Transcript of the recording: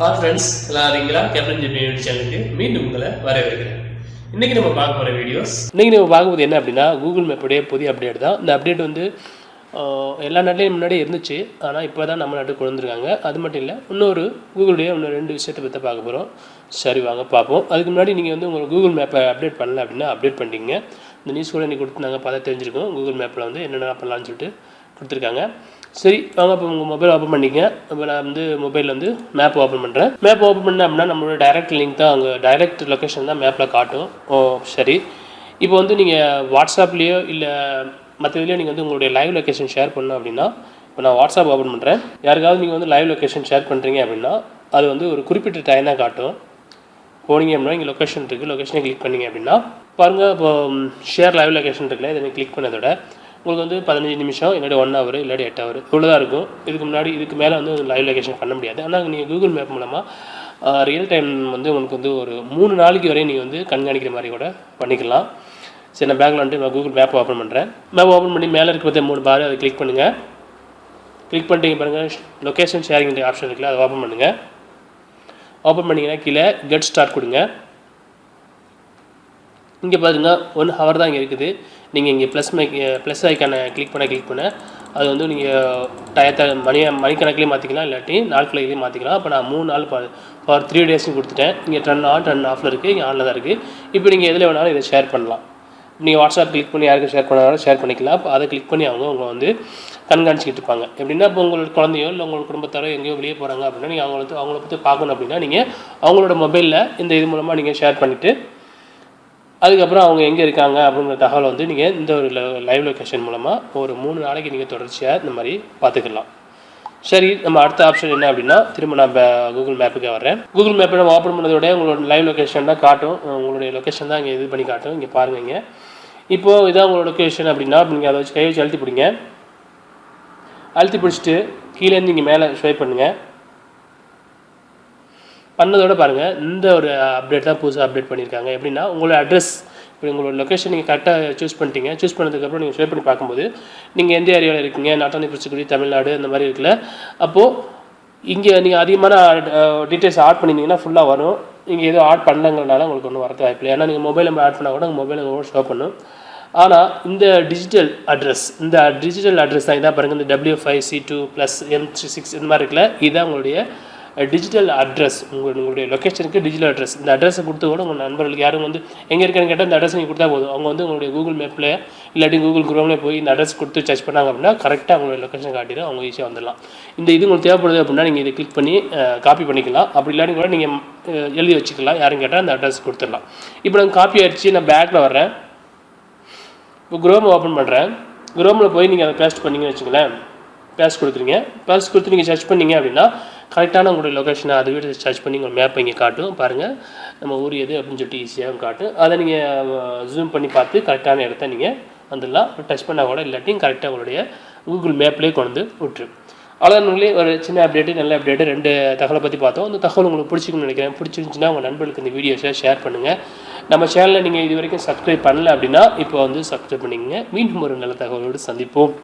Hi friends, எல்லாம் இருக்கீங்களா? Captain GB சேனலுக்கு மீண்டும் உங்களை வரவேற்கிறேன். இன்றைக்கி நம்ம பார்க்க போகிற வீடியோஸ், இன்றைக்கி நம்ம பார்க்கும்போது என்ன அப்படின்னா, கூகுள் மேப்புடைய புதிய அப்டேட் தான். இந்த அப்டேட் வந்து எல்லா நாட்டிலையும் முன்னாடியே இருந்துச்சு, ஆனால் இப்போ தான் நம்ம நாட்டுக்கு கொண்டு வந்துருக்காங்க. அது மட்டும் இல்லை, கூகுளுடைய இன்னும் 2 விஷயத்தை பற்றி பார்க்க போகிறோம். சரி, வாங்க பார்ப்போம். அதுக்கு முன்னாடி நீங்கள் வந்து உங்களுக்கு கூகுள் மேப்பை அப்டேட் பண்ணல அப்படின்னா அப்டேட் பண்ணிட்டீங்க. இந்த நியூஸ் கூட நீங்கள் கொடுத்துருந்தாங்க, பார்த்தா தெரிஞ்சிருக்கும். கூகுள் மேப்பில் வந்து என்னென்ன பண்ணலான்னு சொல்லிட்டு கொடுத்துருக்காங்க. சரி, வாங்க இப்போ உங்கள் மொபைல் ஓப்பன் பண்ணிங்க. இப்போ நான் வந்து மொபைலில் வந்து மேப் ஓப்பன் பண்ணுறேன். மேப் ஓப்பன் பண்ணேன் அப்படின்னா நம்மளோட டைரக்ட் லிங்க் தான், அங்கே டைரக்ட் லொக்கேஷன் தான் மேப்பில் காட்டும். சரி, இப்போ வந்து நீங்கள் வாட்ஸ்அப்லேயோ இல்லை மற்ற இதுலேயோ நீங்கள் வந்து உங்களுடைய லைவ் லொக்கேஷன் ஷேர் பண்ணணும் அப்படின்னா, இப்போ நான் வாட்ஸ்அப் ஓப்பன் பண்ணுறேன். யாருக்காவது நீங்கள் வந்து லைவ் லொக்கேஷன் ஷேர் பண்ணுறீங்க அப்படின்னா அது வந்து ஒரு குறிப்பிட்ட டைம் தான் காட்டும். போனீங்க அப்படின்னா இங்கே லொக்கேஷன் இருக்குது, லொக்கேஷனை கிளிக் பண்ணிங்க அப்படின்னா பாருங்கள், இப்போ ஷேர் லைவ் லொக்கேஷன் இருக்குல்ல, இதை கிளிக் பண்ணதோட உங்களுக்கு வந்து 15 நிமிஷம் இல்லாட்டி 1 ஹவர் இல்லாட்டி 8 ஹவர் இவ்வளோ தான் இருக்கும். இதுக்கு மேலே வந்து லைவ் லொக்கேஷன் பண்ண முடியாது. ஆனால் நீங்கள் கூகுள் மேப் மூலமாக ரியல் டைம் வந்து உங்களுக்கு வந்து ஒரு 3 நாளைக்கு வரையும் நீங்கள் வந்து கண்காணிக்கிற மாதிரி கூட பண்ணிக்கலாம். சரி, நான் பேக்கில் வந்துட்டு நான் கூகுள் மேப் ஓப்பன் பண்ணுறேன். மேப் ஓப்பன் பண்ணி மேலே இருக்க 3 பார் அதை கிளிக் பண்ணுங்கள். கிளிக் பண்ணிட்டீங்க பாருங்கள், லொக்கேஷன் ஷேரிங் ஆப்ஷன் இருக்குல்ல, அதை ஓப்பன் பண்ணுங்கள். ஓப்பன் பண்ணிங்கன்னா கீழே கெட் ஸ்டார்ட் கொடுங்க. இங்கே பாருங்க 1 ஹவர் தான் இங்கே இருக்குது. நீங்கள் இங்கே ப்ளஸ் ஐக்கானை கிளிக் பண்ண அது வந்து நீங்கள் டயத்தை மணிக்கணக்கிலையும் மாற்றிக்கலாம், இல்லாட்டி நாட்களையும் மாற்றிக்கலாம். அப்போ நான் 3 நாள் ஃபார் 3 டேஸ்னு கொடுத்துட்டேன். இங்கே 10 ஆன் 10 ஆஃபில் இருக்குது, இங்கே ஆனில் தான் இருக்குது. இப்போ நீங்கள் எதில் வேணாலும் இதை ஷேர் பண்ணலாம். நீங்கள் வாட்ஸ்அப் கிளிக் பண்ணி யாருக்கு ஷேர் பண்ணாலும் ஷேர் பண்ணிக்கலாம். அப்போ அதை கிளிக் பண்ணி அவங்க வந்து கண்காணிச்சிக்கிட்டு இருப்பாங்க. எப்படின்னா, இப்போ உங்களோட குழந்தையோ இல்லை உங்களோட குடும்பத்தாரோ எங்கேயோ வெளியே போகிறாங்க அப்படின்னா நீங்கள் அவங்கள பற்றி பார்க்கணும் அப்படின்னா நீங்கள் அவங்களோட மொபைலில் இந்த இது மூலமாக நீங்கள் ஷேர் பண்ணிவிட்டு அதுக்கப்புறம் அவங்க எங்கே இருக்காங்க அப்படிங்கிற தகவலை வந்து நீங்கள் இந்த ஒரு லைவ் லொக்கேஷன் மூலமாக ஒரு 3 நாளைக்கு நீங்கள் தொடர்ச்சியாக இந்த மாதிரி பார்த்துக்கலாம். சரி, நம்ம அடுத்த ஆப்ஷன் என்ன அப்படின்னா, திரும்ப நான் கூகுள் மேப்புக்கு வர்றேன். கூகுள் மேப்பை நம்ம ஓப்பன் பண்ணதோட உங்களோட லைவ் லொக்கேஷன் தான் காட்டும். உங்களுடைய லொக்கேஷன் தான் இங்கே இது பண்ணி காட்டும். இங்கே பாருங்கள், இங்கே இப்போது இதான் உங்களோட லொக்கேஷன் அப்படின்னா நீங்கள் அதை வச்சு கை வச்சு அழுத்தி பிடிங்க. அழுத்தி பிடிச்சிட்டு கீழேருந்து நீங்கள் மேலே ஸ்வைப் பண்ணுங்கள். பண்ணதோடு பாருங்கள், இந்த ஒரு அப்டேட் தான் புதுசாக அப்டேட் பண்ணியிருக்காங்க. எப்படின்னா, உங்களோட அட்ரஸ், இப்போ உங்களோட லொக்கேஷன் நீங்கள் கரெக்டாக சூஸ் பண்ணிட்டீங்க. சூஸ் பண்ணதுக்கப்புறம் நீங்கள் ஷேர் பண்ணி பார்க்கும்போது நீங்கள் எந்த ஏரியாவில் இருக்கீங்க, நாட்டாந்தி பிடிச்சிக்குடி, தமிழ்நாடு அந்த மாதிரி இருக்குல்ல, அப்போது இங்கே நீங்கள் அதிகமான டீட்டெயில்ஸ் ஆட் பண்ணியிருந்தீங்கன்னா ஃபுல்லாக வரும். நீங்கள் எதுவும் ஆட் பண்ணலங்கிறனால உங்களுக்கு ஒன்றும் வரது வாய்ப்பில்லை. ஏன்னா நீங்கள் மொபைல் நம்பர் ஆட் பண்ணால் கூட உங்கள் மொபைல் நம்பர் ஷோ பண்ணும். ஆனால் இந்த டிஜிட்டல் அட்ரஸ் தான் இதான் பாருங்கள், இந்த W5C2+M36 இந்த மாதிரி இருக்குல்ல, இதுதான் உங்களுடைய டிஜிட்டல் அட்ரஸ். உங்களுடைய லொக்கேஷனுக்கு டிஜிட்டல் அட்ரஸ். இந்த அட்ரஸை கொடுத்து கூட உங்கள் நண்பர்களுக்கு யாரும் வந்து எங்கே இருக்கான்னு கேட்டால் இந்த அட்ரஸ் நீங்கள் கொடுத்தா போதும். அவங்க வந்து உங்களுடைய கூகுள் மேப்பில் இல்லாட்டி கூகுள் குரோமில் போய் இந்த அட்ரஸ் கொடுத்து சர்ச் பண்ணாங்க அப்படின்னா கரெக்டாக அவங்களுடைய லொக்கேஷன் காட்டிடும். அவங்க ஈஸியாக வந்துடலாம். இந்த இது உங்களுக்கு தேவைப்படுது அப்படின்னா நீங்கள் இதை கிளிக் பண்ணி காப்பி பண்ணிக்கலாம். அப்படி இல்லாட்டி கூட நீங்கள் எழுதி வச்சுக்கலாம். யாரும் கேட்டால் அந்த அட்ரஸ் கொடுத்துடலாம். இப்போ நான் காப்பி ஆகிடுச்சு, நான் பேக்கில் வர்றேன். இப்போ குரோம் ஓப்பன் பண்ணுறேன். குரோமில் போய் நீங்கள் அதை பேஸ்ட் பண்ணிங்கன்னு வச்சுங்களேன். பேஸ்ட் கொடுத்து நீங்கள் சர்ச் பண்ணிங்க அப்படின்னா கரெக்டான உங்களுடைய லொக்கேஷனை அதை வீட்டு சர்ச் பண்ணி உங்கள் மேப்பை இங்கே காட்டும். பாருங்கள், நம்ம ஊர் எது அப்படின்னு சொல்லிட்டு ஈஸியாக காட்டும். அதை நீங்கள் ஜூம் பண்ணி பார்த்து கரெக்டான இடத்த நீங்கள் வந்துடலாம். டச் பண்ணால் கூட இல்லாட்டியும் கரெக்டாக உங்களுடைய கூகுள் மேப்லேயே கொண்டு விட்டுரும். அவ்வளோதானே, ஒரு சின்ன அப்டேட்டு, நல்ல அப்டேட்டு, 2 தகவலை பற்றி பார்த்தோம். அந்த தகவல் உங்களுக்கு பிடிச்சிக்கணும்னு நினைக்கிறேன். பிடிச்சிருந்துச்சுன்னா உங்கள் நண்பர்களுக்கு இந்த வீடியோஸை ஷேர் பண்ணுங்கள். நம்ம சேனலில் நீங்கள் இது வரைக்கும் சப்ஸ்கிரைப் பண்ணல அப்படின்னா இப்போ வந்து சப்ஸ்கிரைப் பண்ணிக்கங்க. மீண்டும் ஒரு நல்ல தகவலோடு சந்திப்போம்.